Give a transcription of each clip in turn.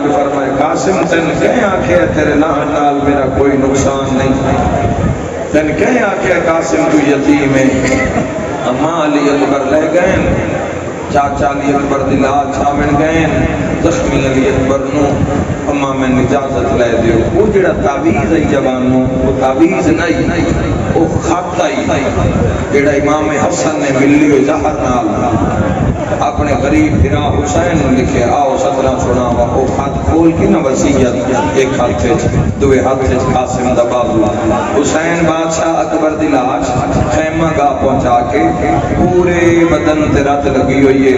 کے فرمائے قاسم تین کہیں آنکھیں تیرے نال میرا کوئی نقصان نہیں، تین کہیں آنکھیں قاسم تو یتیم ہے، اماں علی اکبر لے گئے، چاچا علی اکبر دلا چھامن گئے، زخمی علی اکبر نو اماں میں اجازت لے دیو۔ وہ جڑا تعویذ ہے جوانوں، وہ تعویذ نہیں، وہ خط آئی جڑا امام حسن نے ملی ہوئی زہر نال اپنے غریب بھرا حسین لکھے، آؤ 17 سنا وہ خط کھول کے نہ وصیت، ایک ہاتھ دوے ہاتھ قاسم دا بازو، حسین بادشاہ اکبر دی لاش خیمہ گاہ پہنچا کے پورے بدن تے رت لگی ہوئی ہے،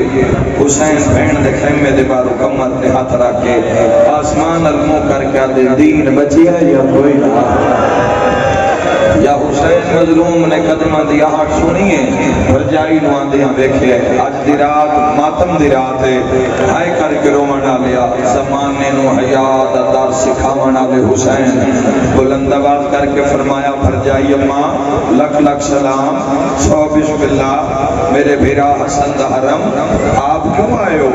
حسین بہن دے خیمے دے بارو کمر تے ہاتھ رکھ کے آسمان المو کر کے دے دین بچی ہے یا کوئی نہ، یا حسین مظلوم نے قدمہ دی آہٹ سنیے بھرجائی نوان دیاں دیکھے، آج دی رات ماتم دی رات ہے، ہائے کر کے رومنا لیا زمانے نو حیات در سکھامنا لے حسین، بلند آواز کر کے فرمایا بھرجائی اماں لکھ لکھ سلام، سو بسم اللہ، میرے بھیرا حسن دا حرم، آپ کیوں آئے ہو؟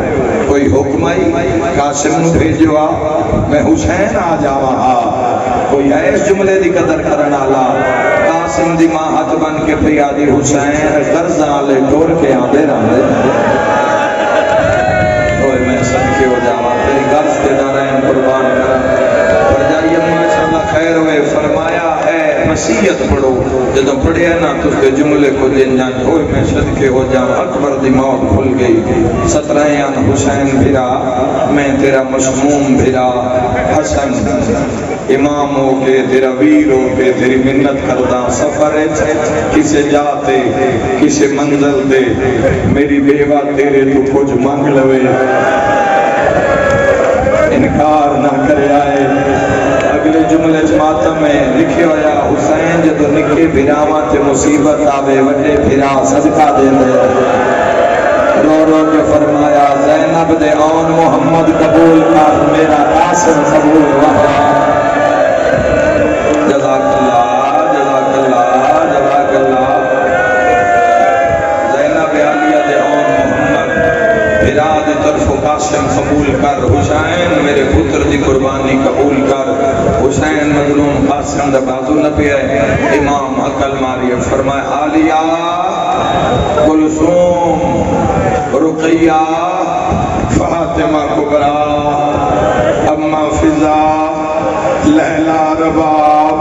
کوئی حکم آئی؟ قاسم نو بھیجو میں حسین آ جاواں، کوئی ہے اس جملے دی قدر کرنا اللہ، قاسم دی ماں ہاتھ بن کے پیادی حسین غرزاں لے ٹور کے آدھے رہنے، اوہ میں صدقے ہو جاواں تیری غرز کے ڈارائن قربان کرا، پر جائیے ماشاءاللہ خیر ہوئے، فرمایا ہے مسیحیت پڑھو، جدو پڑھے نا تو اس کے جملے کو جن جان، اوہ میں صدقے ہو جاواں اکبر دی موت کھل گئی، 17 حسین بھرا میں تیرا مسموم بھرا حسن امام ہو کے تیرا ویر ہو کے تیری منت کردہ سفر ہے، کسے جاتے کسے منزل دے میری بیوہ تیرے تو کچھ مانگ لوے، انکار نہ کرے آئے۔ اگلے جملے ماتم میں لکھے ہویا حسین جدو نکے بھراواں تے مصیبت آوے وڈے بھرا صدقہ دے دے، رو رو کے فرمایا زینب دے آن محمد قبول کر میرا قاسم قبول وہاں، جزاک اللہ جزاک اللہ جزاک اللہ، زینب عالیہ دے آن محمد بھرا دی طرف قاسم قبول کر، حسین میرے پتر دی قربانی قبول کر، حسین مظلوم قاسم دا بازو نہ پہ ہے، امام عقل ماری فرمائے عالیہ کلثوم رقیہ فاطمہ کبرا اما فضا لیلا رباب،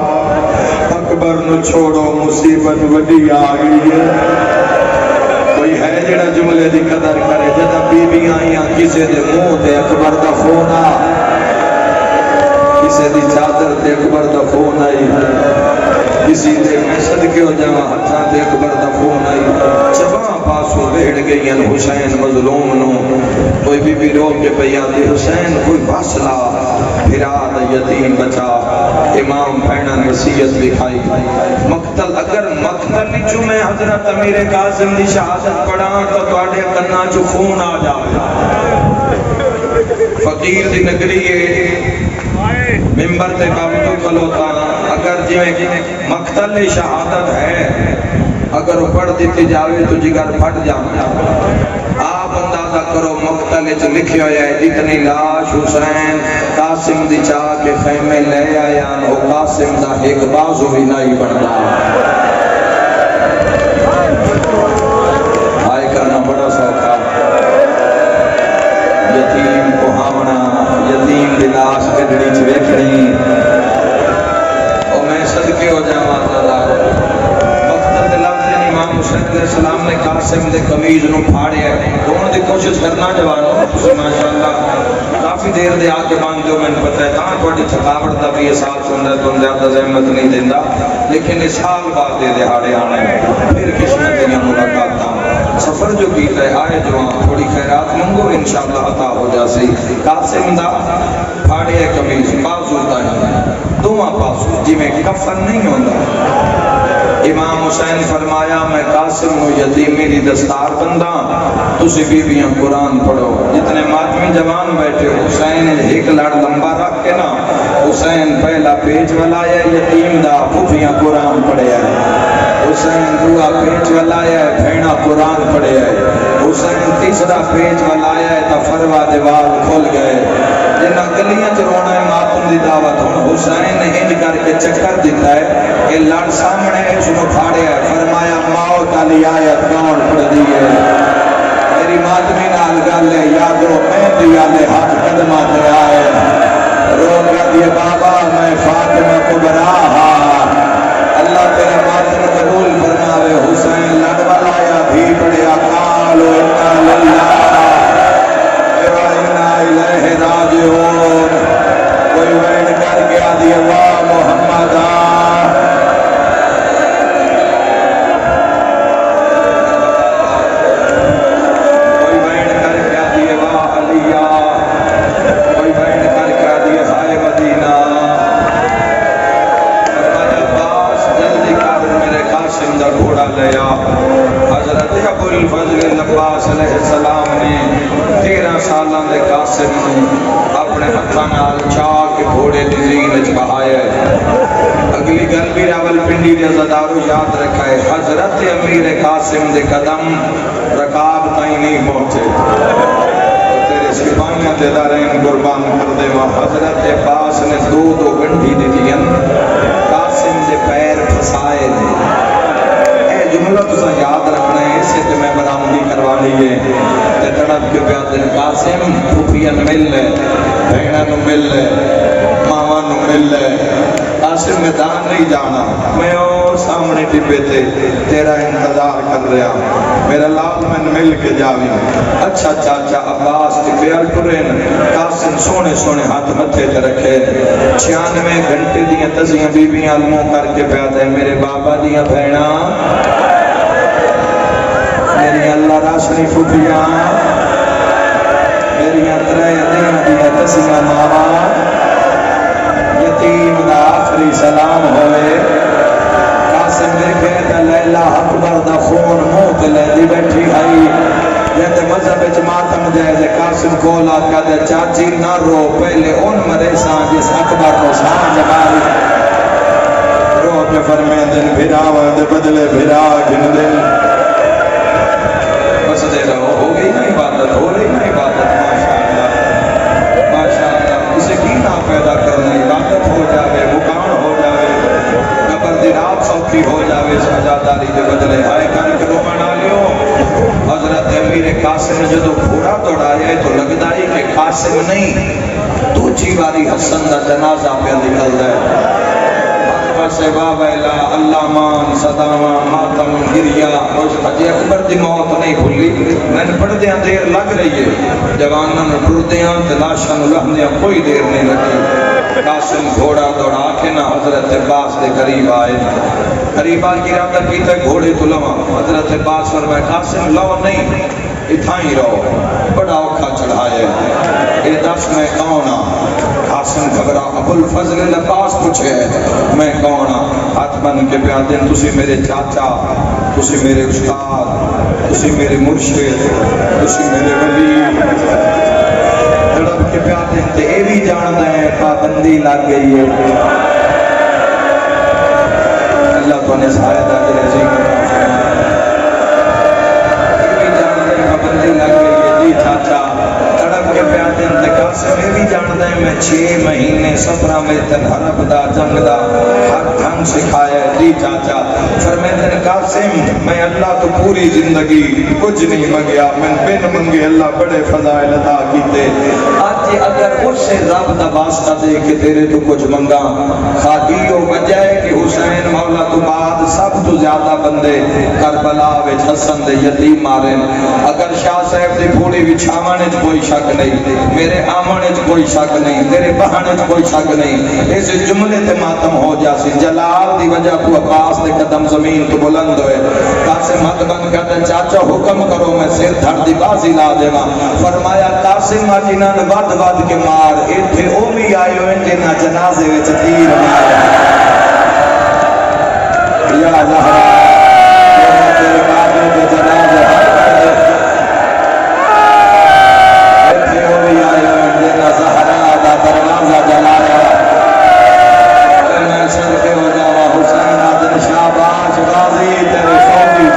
اکبر نو چھوڑو مصیبت وڈی آگئی ہے، کوئی ہے جڑا جملے دی قدر کرے، جدہ بی بی آئیاں کسے دے منہ تے اکبر دا فونا، کسے دی چادر تے اکبر دا فون آئی، کسی دے میں صدقے ہو جاواں ہتھاں تے اکبر دا فون آئی، چباں پاسو بیٹھ گئی حسین مظلوم نو، کوئی بی بی رو کے پیادی حسین کوئی باسلا بھرا دا یتیم بچا، امام بھینا نصیحت لکھائی، مقتل اگر مقتل چو میں حضرت امیر قاسم دی شہادت پڑھا تو توڑے کننا چو خون آ جائے، فقیر دی نگری ممبر تے باوجو کھلوتا، اگر جویں مقتل شہادت ہے اگر وہ پڑھ دیتی جاوے تو جگر پھٹ جانا، آپ اندازہ کرو مقتل جو لکھے ہویا ہے اتنی لاش حسین قاسم دی چاہ کے خیمے لے آیا، وہ قاسم دا ایک بازو بھی نہیں بڑھنا، آئے کرنا بڑا سوکھا، یتیم کو ہامنا، یتیم دی لاش کدڑی چویکھنی، اور میں صدقے ہو جاواں اللہ مقتل دے لفظ امام حسین علیہ السلام نے قاسم دے قمیض نو پھاڑے ہے، دونوں دی کوشش کرنا جوانوں، تسی ماشاءاللہ کافی دیر دے آگے باندھ جو میں نے پتہ ہے تاں کوئی تھکاوٹ دا بھی احساس ہوندہ ہے تو زیادہ زحمت نہیں دیندہ، لیکن اس سال بعد دے دہاڑے آنے پھر قسمت دیاں ملاقاتاں، سفر جو کیتا ہے آئے جو تھوڑی خیرات منگو انشاءاللہ عطا ہو جاسی، قاسم دا پھاڑے ہے قمیض بازو دا ہے، دوہاں پاسو جی میں کفن نہیں ہوندہ، امام حسین فرمایا میں قاسم ہوں یتیمی دی دستار بندہ، تسی بیویاں قرآن پڑھو، جتنے ماتمی جوان بیٹھے حسین ایک لڑ لمبا رکھ کے نا، حسین پہلا پیج ولایا یتیم دا پھوپیاں قرآن پڑھے ہے، حسین دعا پیج ولایا بھیڑا قرآن پڑھے ہے، حسین تیسرا پیج ولایا ہے تو فروا دیوال کھل گئے جنہ گلیاں چ رونا ہے ماتم دی دعوت ہن حسین نے انج کر کے چکر دیتا ہے کہ لڑ سامنے اس نو پھاڑیا ہے فرمایا موت علی آیت کون پڑھ دی ہے میری ماتمی نال گل ہے یادو مہندی والے ہاتھ قدماں تے آئے رو کر دیے بابا میں فاطمہ کبرا اللہ تیرا ماتم قبول فرماوے حسین لڑ والا یا بھی پڑھیا قالو انا للہ و انا الیہ راجعون کوئی وین کر کے آدھی واہ محمد کوئی وین کر کے آدھی واہ علیہ کوئی وین کر کے آدھی ہائے مدینہ جلدی کر میرے قاسم دا گھوڑا لیا حضرت ابو الفضل عباس علیہ السلام نے 13 سالاں دے قاسم نو اپنے ہتھاں نال چاک کے گھوڑے دی زین وچ بہایا ہے اگلی گل بھی راول پنڈی دے عزادارو یاد رکھا ہے حضرت امیر قاسم دے قدم رکاب تائیں نہیں پہنچے تیرے سپاہیاں تے دارین قربان کر دے حضرت عباس نے دو گنڈی دی دین قاسم دے پیر پھسائے دے جملہ تو یاد رکھنا ہے اسے تو میں برآمدی کروا لیے تے تڑپ کے پیاد دن قاسم پھوپھیاں مل لے بہناں نو مل لے ماواں نو مل لے قاسم میدان نہیں جانا میں اور سامنے ٹپے تے تیرا انتظار کر رہا میرا لال میں مل کے جاویں اچھا چاچا عباس ٹپے کرن قاسم سونے سونے ہاتھ متھے تے رکھے 96 گھنٹے دیاں تزیاں بیبیاں علموں کر کے پیاد ہے میرے بابا دیاں بہناں میری اللہ راشنی پھوپھیاں میری ترے دین دیا تسیاں ماوا یتیم دا آخری سلام ہوئے قاسم دیکھے تا لیلہ اکبر دا خون منہ تے لے دی بیٹھی آئی جیتے مذہب وچ ماتم جائے دے قاسم کولا کہا دے چاچی نہ رو پہلے ان مرے سان جس اکبر کو سان جمائی رو کے فرمے دن بھراوہ دے بدلے بھرا گن دن بس دے رہو ہو گئی نا عبادت ہو رہی نا عبادت ماشاءاللہ اسے کی نہ پیدا کرنا عبادت ہو جاوے مکان ہو جاوے قبر دی رات سوکھی ہو جاوے سجاداری دے بدلے آئے کر کے رو بنا لیو حضرت امیر قاسم نے جدو گھوڑا دوڑایا ہے تو لگتا ہے کہ قاسم نہیں دوچی باری حسن دا جنازہ پہ نکل ہے سے بابا اللہ مان صداما ماتم گریا حجی اکبر دی موت نہیں بھولی میں نے پڑھ دیاں دیر لگ رہی ہے جوانوں نے ٹر دیاں تلاشاں لہن دیاں کوئی دیر نہیں لگی قاسم گھوڑا دوڑا کے نہ حضرت عباس دے قریب آئے قریب آ کے ارادہ کیتا گھوڑے تو لواں حضرت عباس فرمائے قاسم لو نہیں اتھاں ہی رہو بڑا اوکھا چڑھائے اے دس میں کون قاسم خبرہ ابو الفضل عباس پوچھے میں کون ہاتھ بن کے پیادے تسی میرے چاچا تسی میرے استاد تسی میرے مرشد تسی میرے ولی تڑپ کے پیادے تے اے بھی جان دیں پابندی لگ گئی ہے اللہ تو نے سایدہ دے عظیم اے بھی جان دیں پابندی لگ گئی ہے جی چاچا تڑپ کے پیادے انتقال سے میں بھی جان دیں میں 6 مہینے سفرہ میں تنہرب دا جنگ دا ہر ڈھنگ سکھایا ہے جی چاچا فرمیدن قاسم میں اللہ تو پوری زندگی کچھ نہیں مگیا میں بن منگے اللہ بڑے فضائل عطا کیتے آج اگر اس سے رب دا واسطہ دے کہ تیرے تو کچھ منگا خادیو وجہ ہے کہ حسین مولا تو بعد سب تو زیادہ بندے کربلا وچ حسن دے یتیم مارے اگر شاہ صاحب دی پھوڑی وچھاونے وچ کوئی شک نہیں میرے آمنے وچ کوئی شک نہیں میرے بہانے وچ کوئی شک نہیں اس جملے تے ماتم ہو جاسی جلال دی وجہ تو عباس دے قدم زمین تو بلند ہوئے قاسم حد بن کہتے چاچا حکم کرو میں سر دھڑ دی بازی لا دیواں فرمایا قاسم جنہاں نے ود ود کے مار ایتھے او بھی آئے ہوئے جنہاں جنازے وچ تیر مار یا زہرا تیرے بابے کے جنازے ایتھے او بھی آئے ہوئے جنہاں زہرا دا دروازہ جلایا میں سر کے ہو جاوا حسین آدن شاباش غازی تیرے سوگی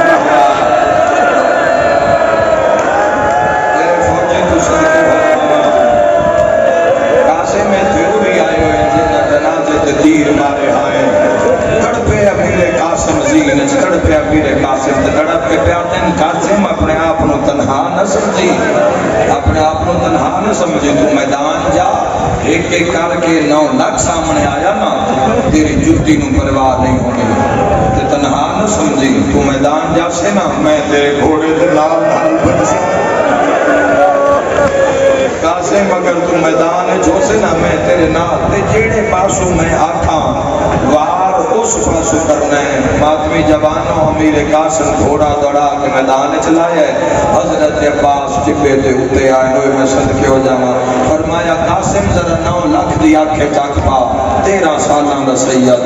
زمین نے تڑپیا میرے قاسم تے تڑپ کے پیاتے ہیں قاسم اپنے آپ نو تنہا نہ سمجھی اپنے آپ نو تنہا نہ سمجھی تو میدان جا ایک ایک کر کے 9 لاکھ سامنے آیا نا تیری جتی نو پرواہ نہیں ہونی تے تنہا نہ سمجھی تو میدان جا سے نا میں تیرے گھوڑے دے نال نال بن سے قاسم اگر تو میدان جو سے نا میں تیرے نال تے جیڑے پاسو میں آکھاں وار اس پاسو کرنا ہے ماتمی جوانوں امیر قاسم گھوڑا دوڑا کے میدان چلایا ہے حضرت عباس ٹپے دے اتے آئے ہوئے میں صدقے ہو جاواں فرمایا قاسم ذرا 9 لاکھ دی آنکھیں چاک پا 13 سالاں دا سید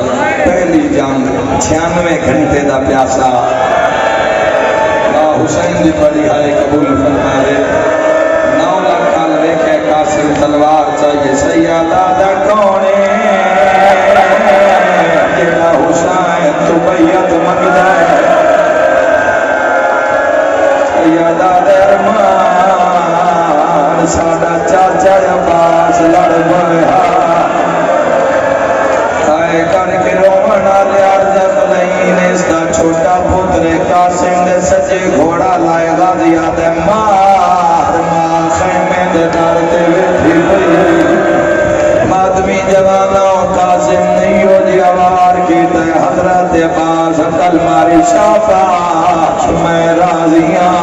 پہلی جنگ 96 گھنٹے دا پیاسا حسین دی بڑی ہائے قبول فرمائے 9 لاکھ کال دیکھے قاسم تلوار چاہیے سیادہ دا کونے جیڑا حسین تو بیعت منگدا ہے سیادہ درمان ساڈا چاچا عباس لڑ بہا آئے کر کے رومن والے عرض نہیں اس دا چھوٹا پتر قاسم دے سجے گھوڑا لائے گا دیا دے مار ماں خیمے دے ڈر تے ویٹھی پئی مادمی جوانوں قاسم نہیں ہو جی آوار کیتا ہے حضرت عباس کل ماری شاباش میں راضیاں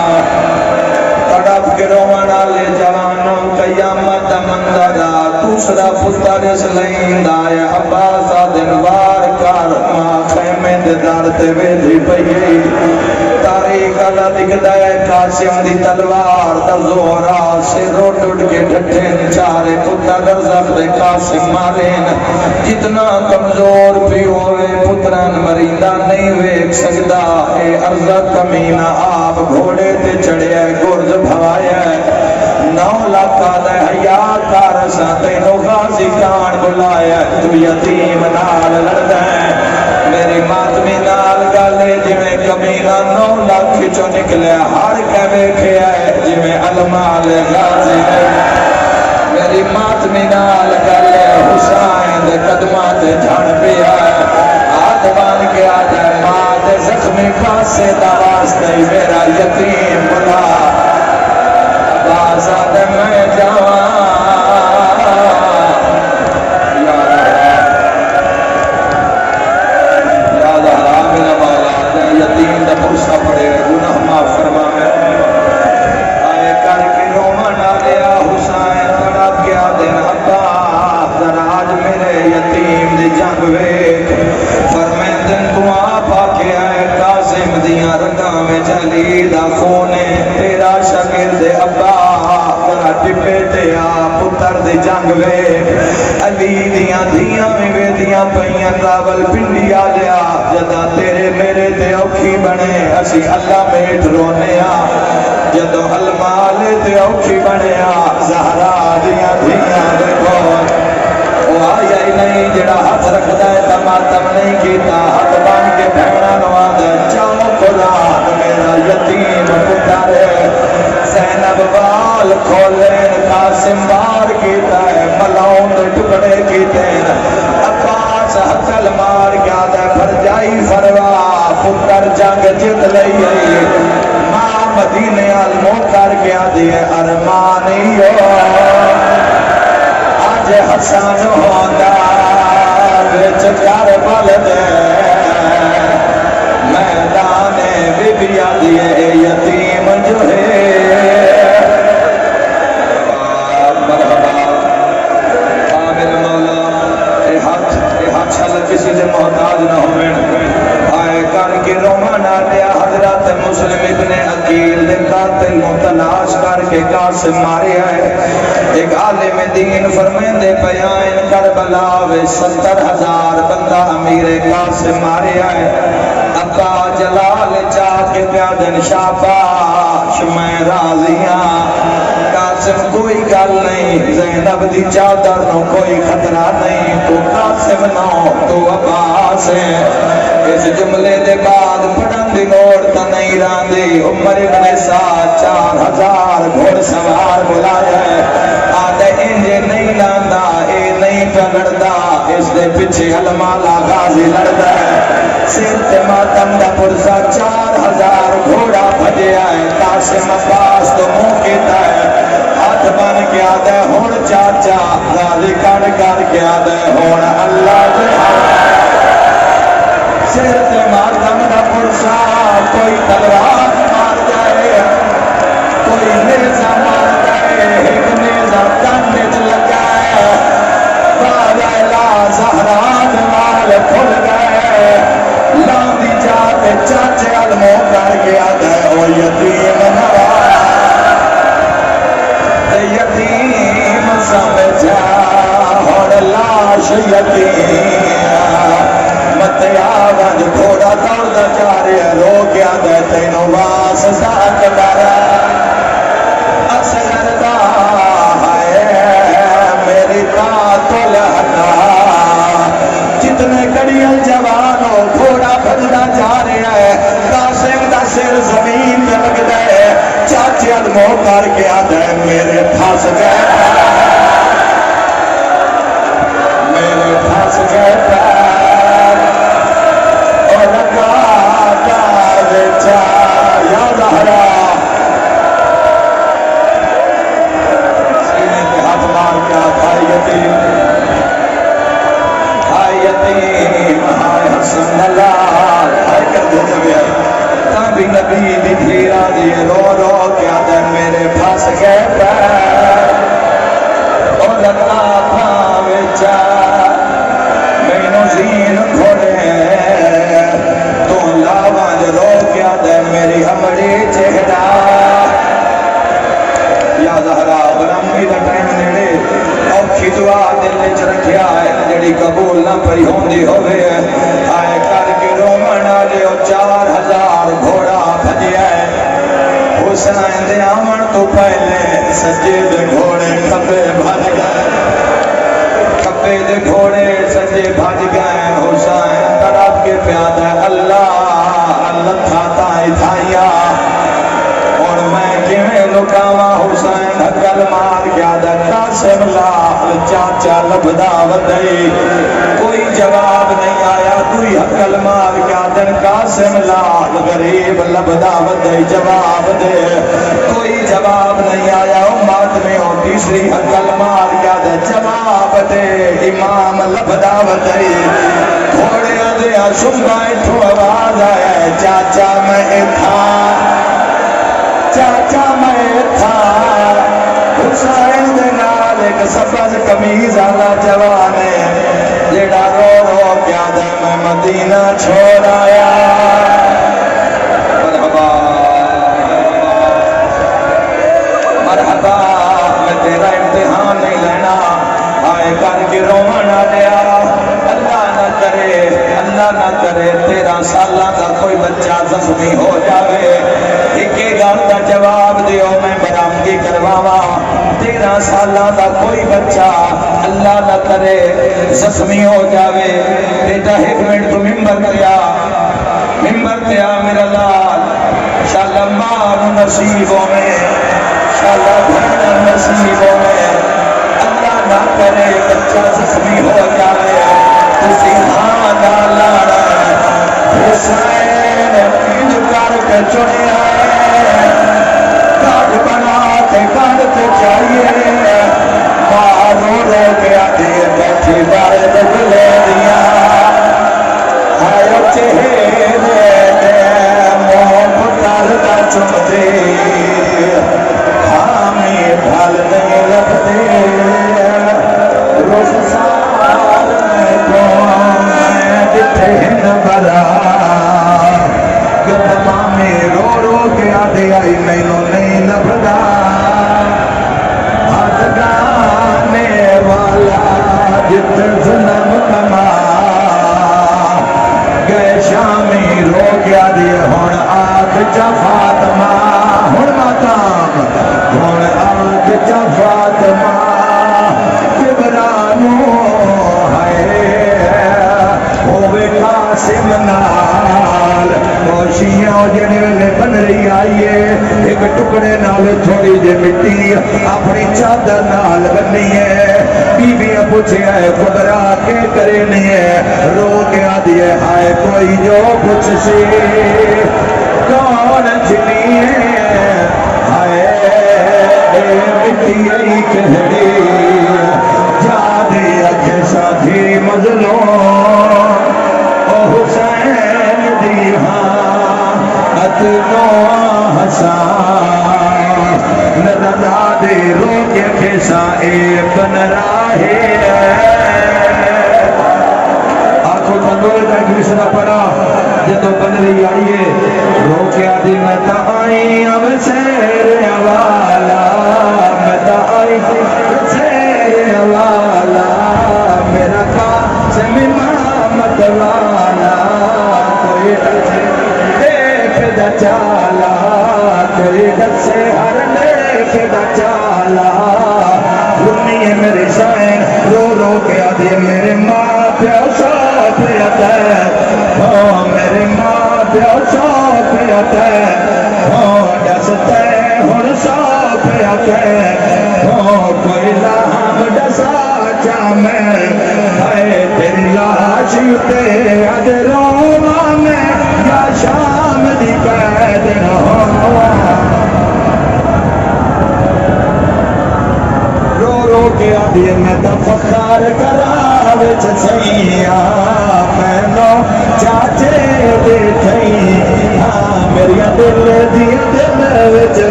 تڑپ کے رومن والے جوانوں قیامت منظرہ دوسرا پتر اس لیندہ ہے عباس دن وار کر ماں خیمے دے در تے ویدھی پئی تاریخ اللہ دکھتا ہے قاسم دی تلوار دا زورا سے روٹ اٹھ کے ڈھٹھیں چارے پتر رزق دے قاسم مارین جتنا کمزور بھی ہوئے پتران مریندہ نہیں ویک سکتا اے ارزت کمینہ آپ گھوڑے تے چڑھے گرز بھوایا 9 لاکھ دے حیات کارسا تینو غازی کان بلایا تو یتیم نال لڑتا ہے میری ماتمی نال گالے جی میں کمینہ 9 لاکھ چو نکلے ہر کے بیکھے آئے جی میں علمال غازی میری ماتمی نال گالے حسین دے قدمات جھان پہ آئے آدھ بان کے آجائے ماں دے زخمی پاسے داواستے میرا یتیم بلا عباس آدھے میں جوان یتیم دا پرسا پڑے گناہ معاف فرما میں آئے کر کے رومن آلیا حسین تڑپ گیا دن عباس دراج میرے یتیم دی جنگ ویک فرمین دن تو آپ آکے آئے قاسم دیاں رگاں میں جلی دا خونے تیرا شکر دے عباس درہ ٹپے تیا پتر دی جنگ ویک علی دیاں دیاں میں ویدیاں پہیاں راول پنڈی آلیا جدا تیرے میرے تے اوکھی بنے اسی اللہ میٹ رونے جدو المال تے اوکھی بنے زہرا دیاں دیاں دیکھو وہ آیا ہی نہیں جڑا ہاتھ رکھ دائے تماتم نہیں کیتا ہاتھ بان کے بھیڑا نوا دے چاو قرآن میرا یتیم پتارے زینب بال کھولین قاسم بار کیتا ہے ملاؤں دے ٹکڑے کیتے ہیں عباس حقل مار گیا دے پھر جائی فروا پتر جنگ جت لئی ماں مدینے علمو کر گیا دیئے ارمانی آج حسن ہوتا بچ کربل دے میدان بی بیا دیئے یتیم جو ہے کسی سے محتاج نہ ہوئے آئے کر کے رومن آلیا حضرت مسلم ابن عقیل دے قاتل نو تلاش کر کے قاسم مارے آئے ایک عالم دین فرمین دے بیان کربلا وے 70,000 بندہ امیر قاسم مارے آئے ابا جلال چاہ کے پیادن شاباش میں راضیاں قاسم کوئی گل نہیں زینب دی چادر نو کوئی خطرہ نہیں تو قاسم نو تو عباس ہے اس جملے دے بعد پڑھن دی نوڑ تا نہیں راندی عمر ابن سعد 4,000 گھوڑ سوار بلایا ہے آدھے انجے نہیں لاندا اے نہیں پگڑدا اس دے پیچھے المالا غازی لڑدا ہے سر تے ماتم دا پرزا 4000 گھوڑا بھجیا ہے قاسم عباس تو منہ کیتا ہے ہاتھ بن کے آدھے ہون چاچا غازی کڑ کر کے آدھے ہون اللہ دے سر تے ماتم دا پرزا کوئی تلوار مار جائے کوئی نیزہ مار جائے ایک نیزہ کانت لگا ہے بالا زہران وال کھل گئے لاندی جاتے چاچے علمو کر کے آدھے او یتیم نواز یتیم سمجھا اور لاش یتیم متیا ونج گھوڑا دوڑدا جا رہا رو کے آدھے تینوں واس ذات ڈرا اصغر دا ہے میری قاتل ہٹا جتنے کڑیل جوانوں گھوڑا بھجدا جا رہا ہے قاسم دا سر زمین پہ لگدا ہے چاچے علمو کر کے آدھے میرے پھنس گئے میرے پھنس گئے اور لگا دا یا زہرا سینے پہ ہاتھ مار کے ہائے یتیم ہائے یتیم ہائے حسن اللہ ہائے کردے جویا تابی نبی دی دھیرا دیے رو رو کے آدھے میرے پھنس گئے پیر اور اللہ پھاوے چا مینو زین گھوڑے تو لاوان رو کے آدھے میری ہمڑی چہرہ یا زہرا غلامی دا ٹائم نیڑے اوکھی دعا دل وچ رکھیا ہے جڑی قبول نہ پئی ہوندی ہوے آئے کر کے رومن والے 4000 گھوڑا بھجیا ہے حسین دے آمن تو پہلے سجے دے گھوڑے کھبے بھج گئے کھبے دے گھوڑے سجے بھج گئے حسین طرف کے پیادہ اللہ اللہ تھاتا ہی تھایا اور میں کیویں لکاواں حسین حقل مار گیا دا قاسم لال چاچا لبدا ودئی کوئی جواب نہیں آیا کوئی حقل مار گیا دن قاسم لال غریب لبدا ودئی جواب دے کوئی جواب نہیں آیا امت میں اور تیسری حقل مار گیا دے جواب دے امام لبدا ودئی گھوڑے دیا سنبائے تو آواز آیا چاچا میں تھا چاچا میں تھا حسین دے نال ایک سبز قمیض والا جوان ہے جیڑا رو رو کے آدھے میں مدینہ چھوڑ آیا مرحبا مرحبا میں تیرا امتحان نہیں لینا آئے کر کے رومن آیا اللہ نہ کرے 13 سالہ کا کوئی بچہ زخمی ہو جاوے ایک گل کا جواب دیو میں برامگی کرواوا 13 سالہ کا کوئی بچہ اللہ نہ کرے زخمی ہو جاوے بیٹا 1 منٹ تو ممبر پہ آ میرا لال شاءاللہ ماں نصیبوں میں شاءاللہ بھن نصیبوں میں اللہ نہ کرے بچہ زخمی ہو جاوے تسی ہاں لاڑا حسین انج کر کے چڑیا کاٹ بنا کے کاٹتے چاہیے مارو رو کے آدھی بیٹھی بارے دکھلے دیا آئے چہرے دے موہ پتر دا چمدے حامی بھال نہیں لبدے روز سال میں کون میں جتھے ہن بلا گدما میں رو رو کے آدھے آئی مینوں نہیں لبدا ہاتھ گانے والا جتھے ظلم کما گئے شامی رو کے آدھے ہون آگ جا فاطمہ ہون ماتام ہون آگ جا فاطمہ جبرانو قاسم نال خوشیاں جڑے بن رہی آئیے ایک ٹکڑے نال تھوڑی جی مٹی اپنی چادر نال بنی ہے بیویاں پوچھے ہے قدرا کے کرے نہیں ہے رو کے آدھی ہے ہائے کوئی جو کچھ سی کون جنی ہے ہائے مٹی ای کہڑی جادی اکھے ساتھی مظلوم او حسین دی ہاں اتنو حسان ندا دے رو کے کھیسا اے بن راہے آنکھوں تندور کا گرسنا پڑا جدو بن رہی آئیے رو کے آدھی میں تا آئی اب سیر والا میں تا آئی سیر والا میرا قاسم امامت والا کوئی دیکھ دا چالا کوئی دسے ہر دیکھ دا چالا سنیے میری شائن رو رو کے آدھی میرے ماں پیو ساتھ یتا ہے میرے ماں پیو ساتھ یتا ہے دستے ہن ساتھ یتا ہے کوئی لام دسا چا میں ہائے تیری لاش تے اج رواں میں یا شام دی قید نہ رو کے آدھی میں تو فخر کرا وچ سیاں میں نو چاچے